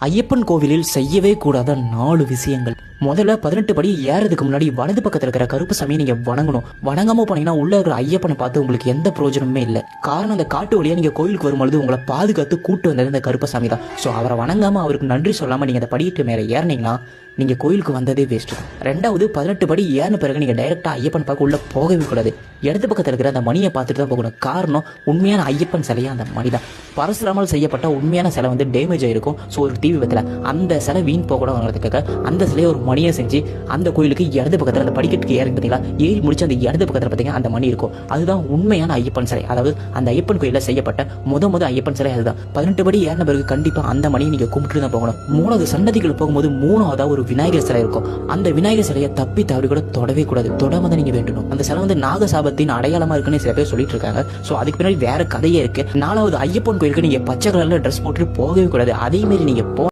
ஐயப்பன் கோவிலில் செய்யவே கூடாத 4 விஷயங்கள். முதல்ல 18 படி ஏறதுக்கு முன்னாடி வலது பக்கத்துல இருக்கிற கருப்பு சாமியை நீங்க வணங்கணும். வணங்காம போனீங்கன்னா உள்ள இருக்கிற ஐயப்பனை பார்த்து உங்களுக்கு எந்த பிரயோஜனமே இல்லை. காரணம், அந்த காட்டு வழியா நீங்க கோயிலுக்கு வரும்பொழுது உங்களை பாதுகாத்து கூட்டு வந்தது இந்த கருப்பு சாமி தான். ஸோ அவரை வணங்காம அவருக்கு நன்றி சொல்லாம நீங்க அந்த படிட்டு மேல ஏறினீங்கன்னா நீங்க கோயிலுக்கு வந்ததே வேஸ்ட். ரெண்டாவது, 18 படி ஏறின பிறகு நீங்க டைரக்டா ஐயப்பன் பார்க்க உள்ள போகவே கூடாது. இடது பக்கத்தில் இருக்கிற அந்த மணியை பார்த்துட்டு தான் போகணும். காரணம், உண்மையான ஐயப்பன் சிலையா அந்த மணி தான். பரசுராமல் செய்யப்பட்ட உண்மையான சிலை வந்து டேமேஜ் ஆயிருக்கும். ஸோ ஒரு டிவி விதத்தில் அந்த சிலை வீண் போகக்கூடாதுங்கிறதுக்காக அந்த சிலையை ஒரு மணியை செஞ்சு அந்த கோயிலுக்கு இடது பக்கத்தில் அந்த படிக்கட்டுக்கு ஏறி பார்த்தீங்களா, ஏறி முடிச்சு அந்த இடது பக்கத்தில் பார்த்தீங்கன்னா அந்த மணி இருக்கும். அதுதான் உண்மையான ஐயப்பன் சிலை. அதாவது அந்த ஐயப்பன் கோயிலில் செய்யப்பட்ட முத ஐயப்பன் சிலை அதுதான். 18 படி ஏறின பிறகு கண்டிப்பாக அந்த மணியை நீங்க கும்பிட்டு தான் போகணும். 3வது சன்னதிகள் போகும்போது 3வது ஒரு விநாயகர் சிலை இருக்கும். அந்த விநாயகர் சிலையை தப்பி தவறி கூட தொடவே கூடாது. தொடாம தான் நீங்க வேண்டணும். அந்த சிலை வந்து நாகசாபத்தின் அடையாளமா இருக்குன்னு சில பேர் சொல்லிட்டு இருக்காங்க. ஸோ அதுக்கு பின்னாடி வேற கதையே இருக்கு. 4வது, ஐயப்பன் கோயிலுக்கு நீங்க பச்சை கலர்ல ட்ரெஸ் போட்டு போகவே கூடாது. அதே மாதிரி நீங்க